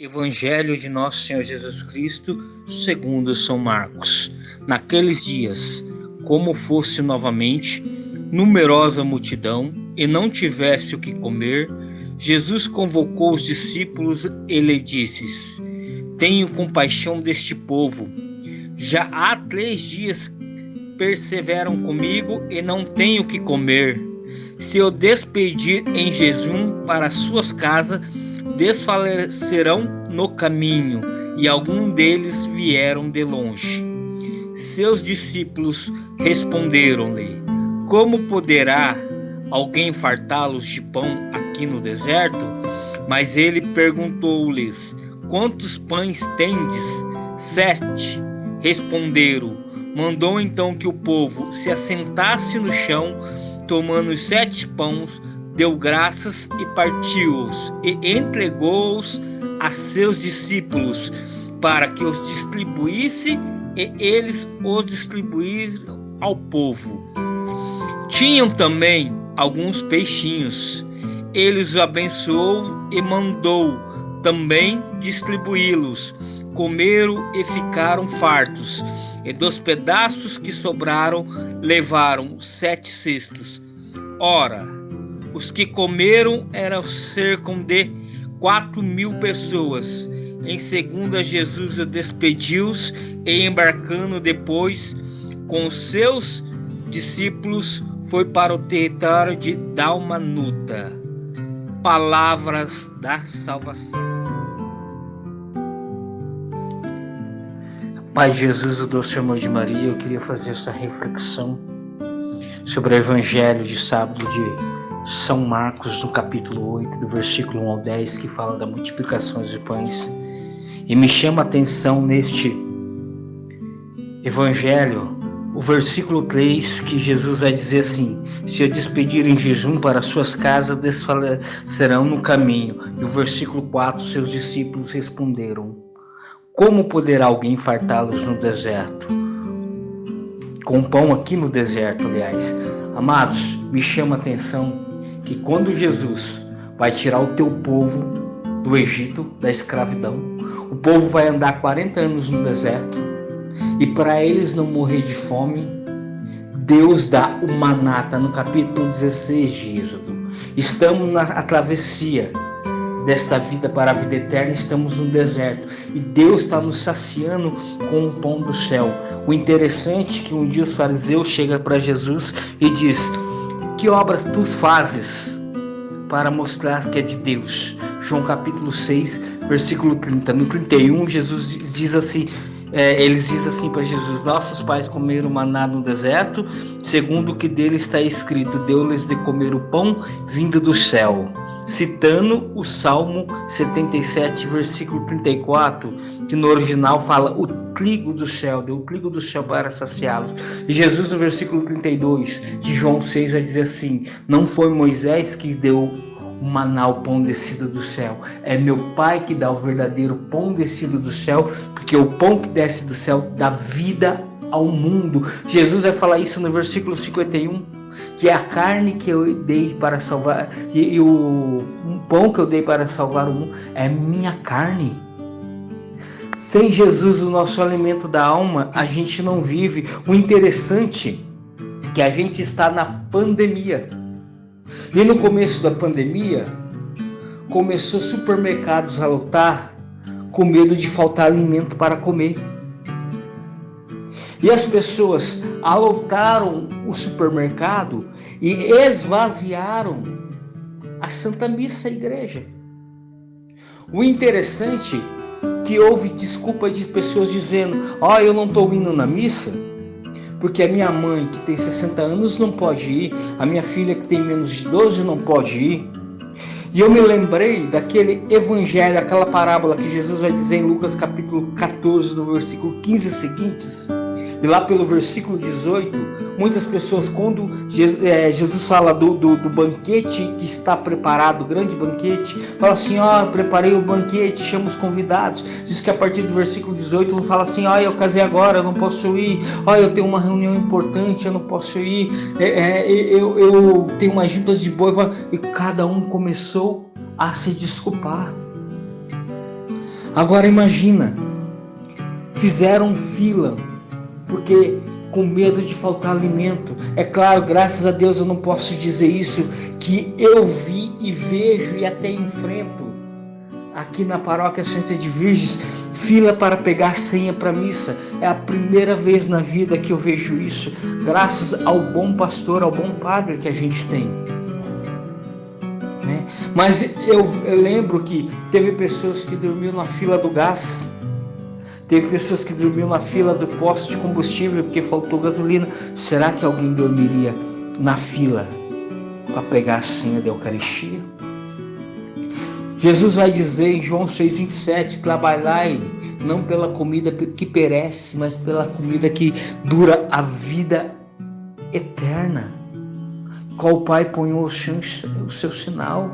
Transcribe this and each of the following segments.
Evangelho de Nosso Senhor Jesus Cristo, segundo São Marcos. Naqueles dias, como fosse novamente numerosa multidão e não tivesse o que comer, Jesus convocou os discípulos e lhe disse: Tenho compaixão deste povo. Já há 3 dias perseveram comigo e não tenho o que comer. Se eu despedir em jejum para suas casas, desfalecerão no caminho, e alguns deles vieram de longe. Seus discípulos responderam-lhe: Como poderá alguém fartá-los de pão aqui no deserto? Mas ele perguntou-lhes: Quantos pães tendes? 7. Responderam. Mandou então que o povo se assentasse no chão, tomando os 7 pães, deu graças e partiu-os e entregou-os a seus discípulos para que os distribuísse, e eles os distribuíram ao povo. Tinham também alguns peixinhos. Ele os abençoou e mandou também distribuí-los. Comeram e ficaram fartos, e dos pedaços que sobraram levaram 7 cestos. Ora, os que comeram eram cerca de 4.000 pessoas. Em seguida, Jesus os despediu-os e, embarcando depois com os seus discípulos, foi para o território de Dalmanuta. Palavras da salvação. Pai Jesus, o doce amor de Maria, eu queria fazer essa reflexão sobre o Evangelho de sábado de São Marcos, no capítulo 8, do versículo 1 ao 10, que fala da multiplicação de pães. E me chama a atenção neste Evangelho, o versículo 3, que Jesus vai dizer assim: Se eu despedir em jejum para suas casas, desfalecerão no caminho. E o versículo 4, seus discípulos responderam: Como poderá alguém fartá-los no deserto? Com pão aqui no deserto, aliás. Amados, me chama a atenção que quando Jesus vai tirar o teu povo do Egito, da escravidão, o povo vai andar 40 anos no deserto, e para eles não morrer de fome, Deus dá o maná, no capítulo 16 de Êxodo. Estamos na travessia desta vida para a vida eterna, estamos no deserto e Deus está nos saciando com o pão do céu. O interessante é que um dia os fariseus chegam para Jesus e diz: Que obras tu fazes para mostrar que é de Deus? João capítulo 6, versículo 30. No 31, Jesus diz assim, eles dizem assim para Jesus: Nossos pais comeram maná no deserto, segundo o que dele está escrito, deu-lhes de comer o pão vindo do céu. Citando o Salmo 77, versículo 34, que no original fala o trigo do céu, deu o trigo do céu para saciá-los. E Jesus, no versículo 32 de João 6, vai dizer assim: Não foi Moisés que deu o maná, o pão descido do céu, é meu Pai que dá o verdadeiro pão descido do céu, porque o pão que desce do céu dá vida ao mundo. Jesus vai falar isso no versículo 51, que é a carne que eu dei para salvar, e o pão que eu dei para salvar o mundo é minha carne. Sem Jesus, o nosso alimento da alma, a gente não vive. O interessante é que a gente está na pandemia. E no começo da pandemia, começou supermercados a lotar com medo de faltar alimento para comer. E as pessoas alotaram o supermercado e esvaziaram a Santa Missa, a igreja. O interessante é que houve desculpa de pessoas dizendo: eu não estou indo na missa porque a minha mãe, que tem 60 anos, não pode ir, a minha filha, que tem menos de 12, não pode ir. E eu me lembrei daquele evangelho, aquela parábola que Jesus vai dizer em Lucas capítulo 14, do versículo 15 seguintes. E lá pelo versículo 18, muitas pessoas, quando Jesus fala do banquete que está preparado, o grande banquete, fala assim: preparei o banquete, chama os convidados. Diz que a partir do versículo 18 ele fala assim: eu casei agora, eu não posso ir. Eu tenho uma reunião importante, eu não posso ir. Eu tenho uma junta de boi. E cada um começou a se desculpar. Agora imagina, fizeram fila, porque com medo de faltar alimento. É claro, graças a Deus eu não posso dizer isso, que eu vi e vejo e até enfrento aqui na paróquia Santa de Virgens, fila para pegar senha para missa. É a primeira vez na vida que eu vejo isso, graças ao bom pastor, ao bom padre que a gente tem. Né? Mas eu lembro que teve pessoas que dormiam na fila do gás, teve pessoas que dormiam na fila do posto de combustível porque faltou gasolina. Será que alguém dormiria na fila para pegar a senha da Eucaristia? Jesus vai dizer em João 6,27, trabalhai não pela comida que perece, mas pela comida que dura a vida eterna, qual o Pai põe o seu sinal.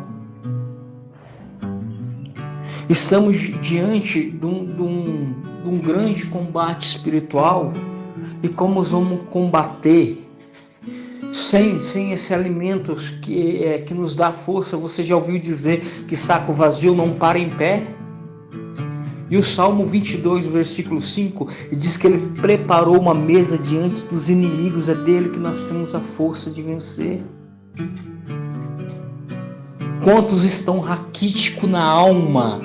Estamos diante de um grande combate espiritual, e como vamos combater sem esse alimento que nos dá força? Você já ouviu dizer que saco vazio não para em pé? E o Salmo 22, versículo 5, diz que ele preparou uma mesa diante dos inimigos. É dele que nós temos a força de vencer. Quantos estão raquíticos na alma?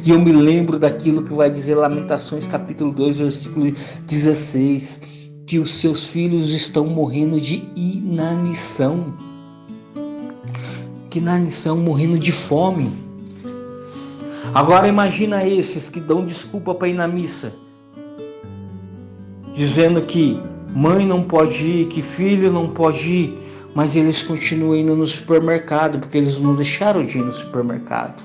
E eu me lembro daquilo que vai dizer Lamentações capítulo 2, versículo 16, que os seus filhos estão morrendo de inanição. Que inanição, morrendo de fome. Agora imagina esses que dão desculpa para ir na missa, dizendo que mãe não pode ir, que filho não pode ir, mas eles continuam indo no supermercado, porque eles não deixaram de ir no supermercado.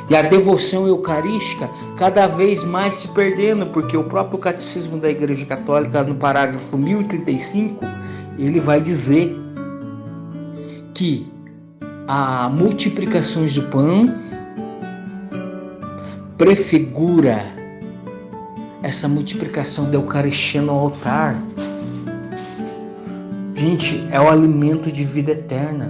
E a devoção eucarística cada vez mais se perdendo, porque o próprio Catecismo da Igreja Católica, no parágrafo 1035, ele vai dizer que a multiplicação do pão prefigura essa multiplicação da Eucaristia no altar. Gente, é o alimento de vida eterna.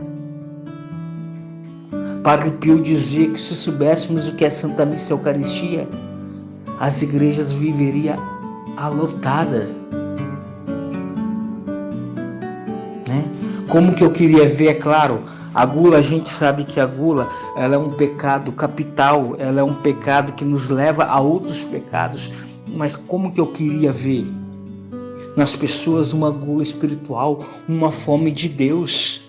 Padre Pio dizia que se soubéssemos o que é Santa Missa e Eucaristia, as igrejas viveriam alotadas. Né? Como que eu queria ver, é claro, a gula, a gente sabe que a gula, ela é um pecado capital, ela é um pecado que nos leva a outros pecados, mas como que eu queria ver nas pessoas uma gula espiritual, uma fome de Deus.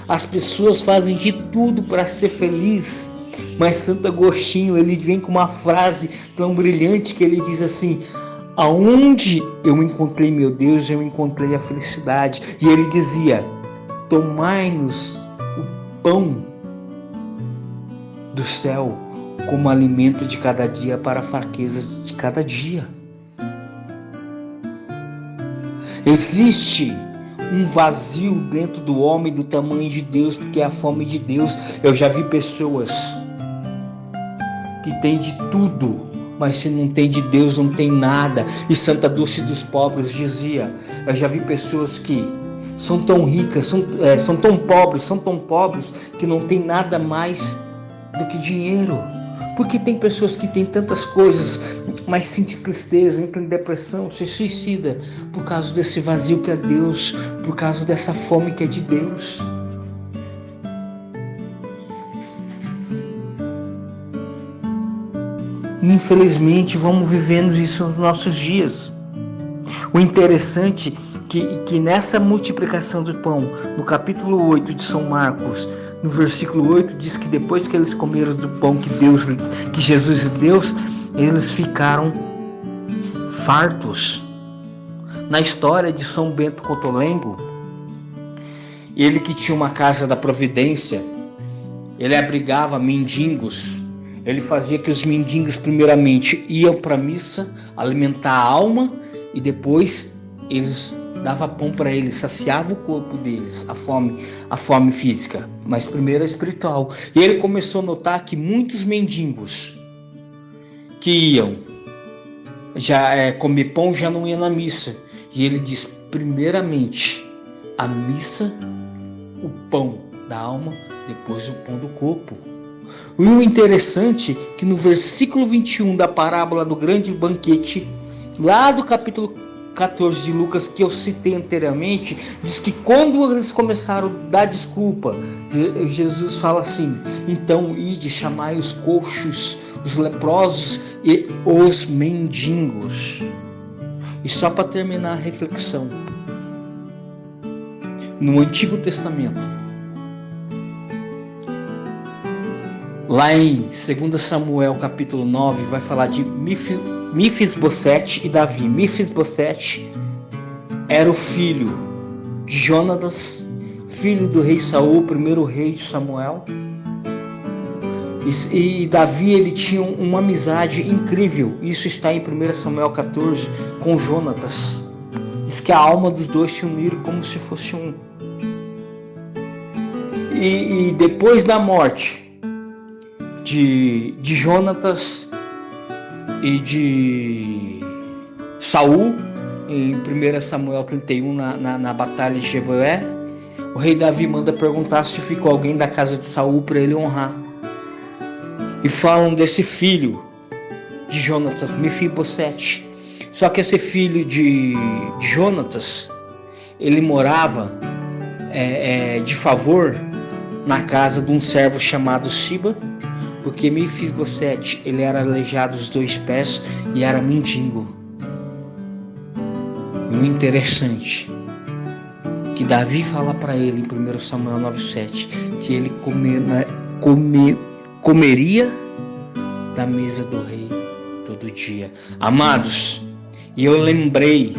As pessoas fazem de tudo para ser feliz, mas Santo Agostinho, ele vem com uma frase tão brilhante que ele diz assim: aonde eu encontrei meu Deus, eu encontrei a felicidade. E ele dizia: tomai-nos o pão do céu como alimento de cada dia para fraquezas de cada dia. Existe um vazio dentro do homem do tamanho de Deus, porque é a fome de Deus. Eu já vi pessoas que têm de tudo, mas se não tem de Deus não tem nada. E Santa Dulce dos Pobres dizia: eu já vi pessoas que são tão ricas, são tão pobres que não tem nada mais do que dinheiro. Porque tem pessoas que têm tantas coisas, mas sentem tristeza, entram em depressão, se suicida por causa desse vazio que é Deus, por causa dessa fome que é de Deus. Infelizmente, vamos vivendo isso nos nossos dias. O interessante é que nessa multiplicação do pão, no capítulo 8 de São Marcos, no versículo 8, diz que depois que eles comeram do pão que Jesus lhe deu, eles ficaram fartos. Na história de São Bento Cotolengo, ele que tinha uma casa da providência, ele abrigava mendigos. Ele fazia que os mendigos primeiramente iam para a missa alimentar a alma, e depois eles davam pão para eles, saciava o corpo deles, a fome física, mas primeiro a espiritual. E ele começou a notar que muitos mendigos que iam comer pão já não iam na missa. E ele diz: primeiramente a missa, o pão da alma, depois o pão do corpo. E o interessante é que no versículo 21 da parábola do grande banquete, lá do capítulo 14 de Lucas, que eu citei anteriormente, diz que quando eles começaram a dar desculpa, Jesus fala assim: então ide, chamai os coxos, os leprosos e os mendigos. E só para terminar a reflexão, no Antigo Testamento, lá em 2 Samuel capítulo 9, vai falar de Mefibosete e Davi. Mefibosete era o filho de Jonatas, filho do rei Saul, primeiro rei de Samuel. E Davi, ele tinha uma amizade incrível. Isso está em 1 Samuel 14 com Jonatas. Diz que a alma dos dois se uniram como se fosse um. E depois da morte de Jonatas e de Saul, em 1 Samuel 31, na batalha de Jebué, o rei Davi manda perguntar se ficou alguém da casa de Saul para ele honrar. E falam desse filho de Jonatas, Mefibosete. Só que esse filho de Jonatas, ele morava de favor na casa de um servo chamado Siba, porque Mefibosete, ele era aleijado dos 2 pés e era mendigo. E o interessante que Davi fala para ele em 1 Samuel 9,7 que ele comeria da mesa do rei todo dia. Amados, e eu lembrei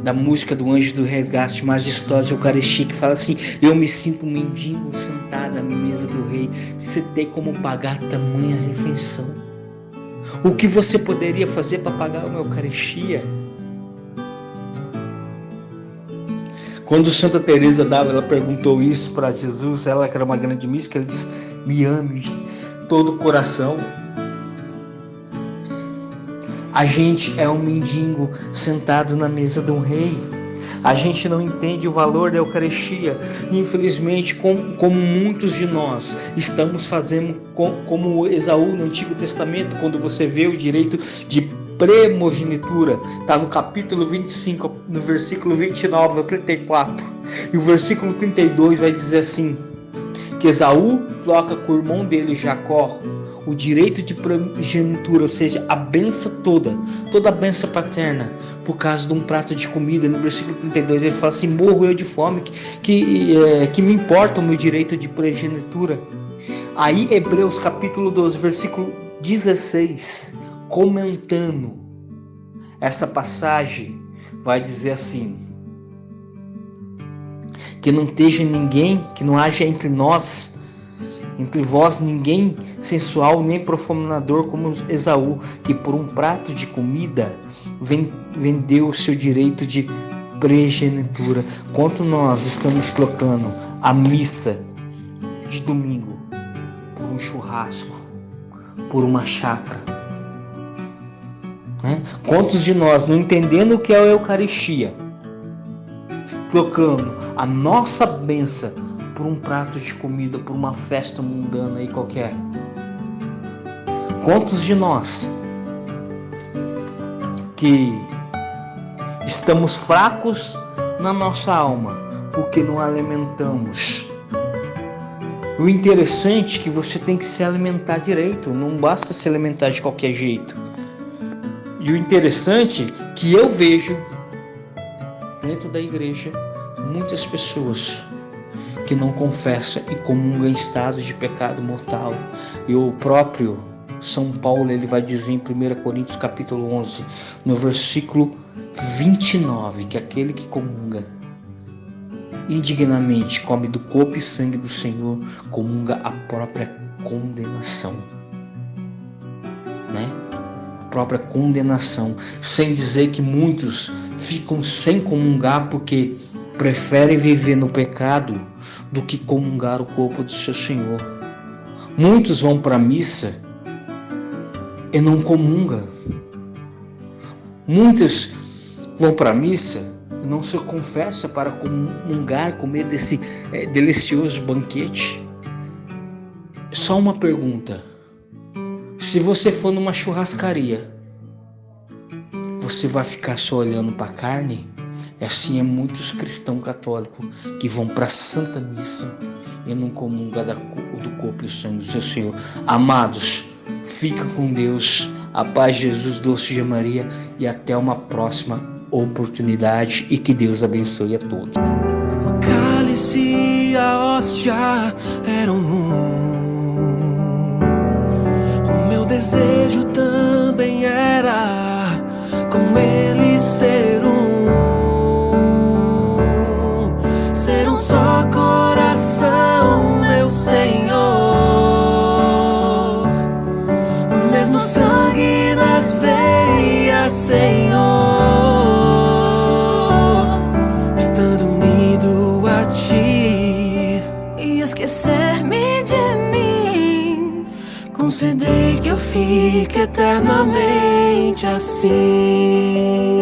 da música do Anjo do Resgate, Majestosa Eucaristia, que fala assim: eu me sinto um mendigo sentado à mesa do rei. Você tem como pagar tamanha refeição? O que você poderia fazer para pagar uma Eucaristia? Quando Santa Teresa d'Ávila ela perguntou isso para Jesus, ela que era uma grande mística, ela disse: me ame de todo o coração. A gente é um mendigo sentado na mesa de um rei. A gente não entende o valor da Eucaristia. Infelizmente, como muitos de nós estamos fazendo como Esaú no Antigo Testamento, quando você vê o direito de primogenitura, está no capítulo 25, no versículo 29 ao 34. E o versículo 32 vai dizer assim, que Esaú troca com o irmão dele, Jacó, o direito de primogenitura, ou seja, a benção toda a benção paterna, por causa de um prato de comida. No versículo 32 ele fala assim: morro eu de fome, que me importa o meu direito de primogenitura. Aí Hebreus capítulo 12, versículo 16, comentando essa passagem, vai dizer assim: que não esteja ninguém, que não haja entre vós ninguém sensual nem profanador como Esaú, que por um prato de comida vendeu o seu direito de primogenitura. Quanto nós estamos trocando a missa de domingo por um churrasco, por uma chácara, né? Quantos de nós, não entendendo o que é a Eucaristia, trocando a nossa bênção por um prato de comida, por uma festa mundana aí qualquer? Quantos de nós que estamos fracos na nossa alma porque não alimentamos? O interessante é que você tem que se alimentar direito, não basta se alimentar de qualquer jeito. E o interessante é que eu vejo dentro da igreja muitas pessoas que não confessa e comungam em estado de pecado mortal. E o próprio São Paulo, ele vai dizer em 1 Coríntios capítulo 11, no versículo 29, que aquele que comunga indignamente, come do corpo e sangue do Senhor, comunga a própria condenação, né? A própria condenação, sem dizer que muitos ficam sem comungar porque preferem viver no pecado do que comungar o corpo do seu Senhor. Muitos vão para a missa e não comungam. Muitos vão para a missa e não se confessa para comungar, comer desse delicioso banquete. Só uma pergunta: se você for numa churrascaria, você vai ficar só olhando para a carne? Assim é muitos cristãos católicos que vão para a Santa Missa e não comungam do corpo e sangue do seu Senhor. Amados, fica com Deus, a paz de Jesus, doce de Maria, e até uma próxima oportunidade, e que Deus abençoe a todos. O cálice e a hóstia eram o meu desejo também era com ele ser um só coração, meu Senhor. O mesmo sangue nas veias, Senhor, estando unido a ti. E esquecer-me de mim, conceder que eu fique eternamente assim.